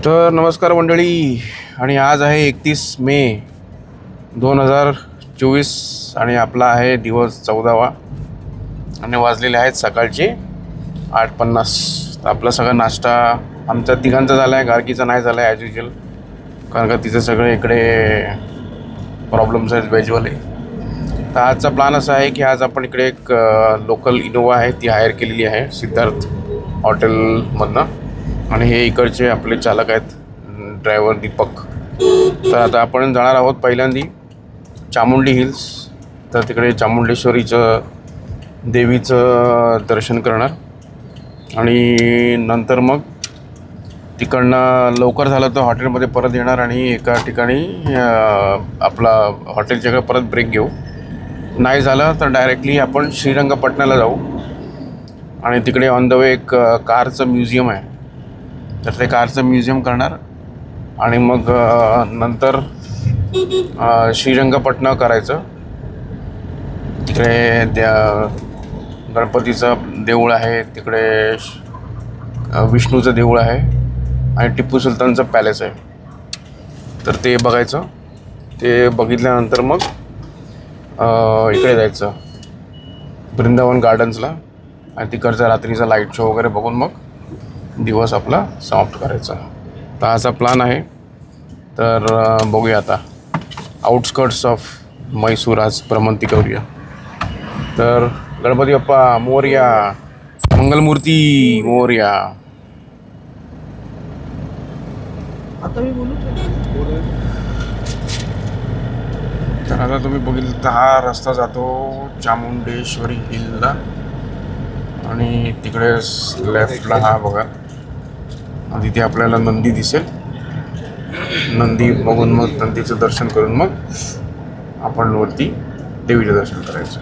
तर नमस्कार मंडळी, आणि आज आहे 31 मे 2024 आणि आपला आहे दिवस 14वा आणि वाजलेले आहेत सकाळचे 8:50. आपला सगळा नाश्ता आमचा तिघांचा झाला आहे, गार्गीचा नाही झाला आहे ॲज युजल, कारण का तिचं सगळे इकडे प्रॉब्लेम्स आहेत व्हेजवाले. तर आजचा प्लॅन असा आहे की आज आपण इकडे एक लोकल इनोवा आहे ती हायर केलेली आहे सिद्धार्थ हॉटेलमधनं, आणि हे इकडचे आपले चालक आहेत ड्रायव्हर दीपक. तर आता आपण जाणार आहोत पहिल्यांदा चामुंडी हिल्स. तर तिकडे चामुंडेश्वरीचं देवीचं दर्शन करणार आणि नंतर मग तिकडनं लवकर झालं तर हॉटेलमध्ये परत येणार आणि एका ठिकाणी आपला हॉटेलच्याकडे परत ब्रेक घेऊ. नाही झालं तर डायरेक्टली आपण श्रीरंगपटणाला जाऊ आणि तिकडे ऑन द वे एक कारचं म्युझियम आहे, तर ते कारचं म्युझियम करणार आणि मग नंतर श्रीरंगपटणा करायचं. तिकडे गणपतीचं देऊळ आहे, तिकडे विष्णूचं देऊळ आहे आणि टिप्पू सुलतानचं पॅलेस आहे, तर ते बघायचं. ते बघितल्यानंतर मग इकडे जायचं वृंदावन गार्डन्सला आणि तिकडचा रात्रीचा लाईट शो वगैरे बघून मग दिवस आपला समाप्त करायचा. तर असा प्लॅन आहे. तर बघूया आता आउटस्कर्ट्स ऑफ मैसूर आज भ्रमंती करूया. तर गणपती बाप्पा मोरया, मंगलमूर्ती मोरया. आता मी बोलू. तर आता तुम्ही बघितलं तर हा रस्ता जातो चामुंडेश्वरी हिलला आणि तिकडे लेफ्टला हा बघा, तिथे आपल्याला नंदी दिसेल. नंदी बघून मग नंदीचं दर्शन करून मग आपण वरती देवीचं दर्शन करायचं.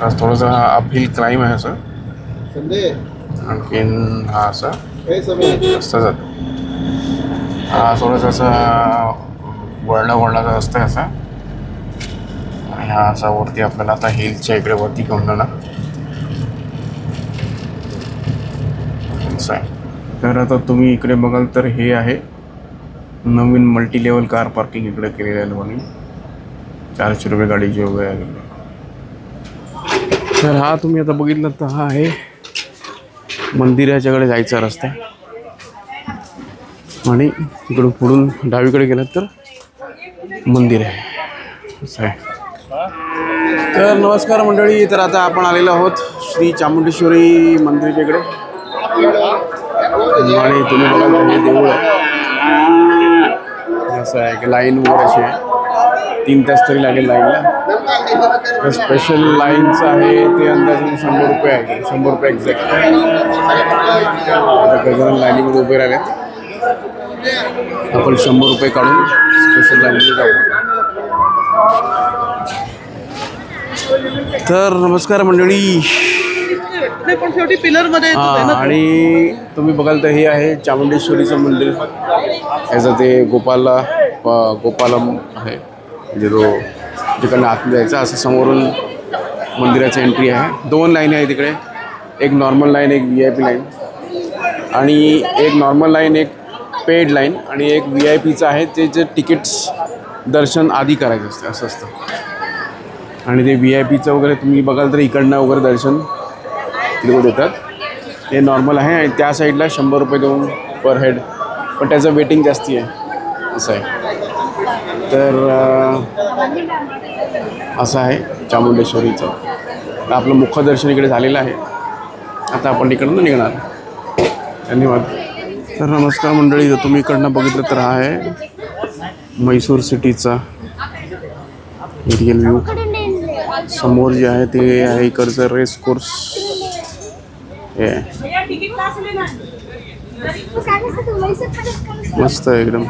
आज थोडंसं हा अपहिल क्लाइम आहे असं, आणखीन हा असा रस्ता जातो. हा थोडासा असा वळणाचा रस्ता आहे असा, आणि हा असा वरती आपल्याला आता हिलच्या इकडे वरती घेऊन जाणार आहे. तर आता तुम्ही इकडे बघाल तर हे आहे नवीन मल्टी लेवल कार पार्किंग इकडे केलेलं आहे लोकांनी. 400 रुपये गाडीची वगैरे आहे. तर हा तुम्ही आता बघितलं तर हा आहे मंदिराच्याकडे जायचा रस्ता आणि इकडून पुढून डावीकडे गेलात तर मंदिर आहे असं आहे. तर नमस्कार मंडळी, तर आता आपण आलेलो आहोत श्री चामुंडेश्वरी मंदिराच्या इकडे आणि तुम्ही बघाल तर हे देऊळ आहे असं आहे की लाईन वगैरे अशी आहे. 3 तास तरी लागेल लाईनला. स्पेशल लाईनचं आहे ते अंदाजे 100 रुपये आहे, 100 रुपये एक्झॅक्ट. आता काही जण लाईनीमध्ये उभे राहिले, आपण 100 रुपये काढून स्पेशल लाईनमध्ये जाऊ. तर नमस्कार मंडळी, पण शेवटी पिलर मध्ये आणि तुम्ही बघाल तर हे आहे चामुंडेश्वरीचं मंदिर. याचं ते गोपालम आहे, म्हणजे तो जिकडनं आतमध्ये जायचं असं समोरून मंदिराची एंट्री आहे. 2 लाईन आहे तिकडे, एक नॉर्मल लाईन, एक VIP लाईन, आणि एक नॉर्मल लाईन, एक पेड लाईन, आणि एक VIPचं आहे ते जे तिकीट्स दर्शन आधी करायचं असतं असं असतं. आणि ते VIPचं वगैरे तुम्ही बघाल तर इकडनं वगैरे दर्शन तिकडे देतात. हे नॉर्मल आहे आणि त्या साईडला 100 रुपये देऊन पर हेड, पण त्याचं वेटिंग जास्ती आहे असं आहे. तर असं आहे चामुंडेश्वरीचं. तर आपलं मुखदर्शन इकडे झालेलं आहे. आता आपण इकडनं निघणार. धन्यवाद. तर नमस्कार मंडळी, जर तुम्ही इकडनं बघितलं तर हा आहे म्हैसूर सिटीचा एरियल व्ह्यू. समोर जे आहे ते आहे इकडचं रेस कोर्स हे मस्त आहे एकदम.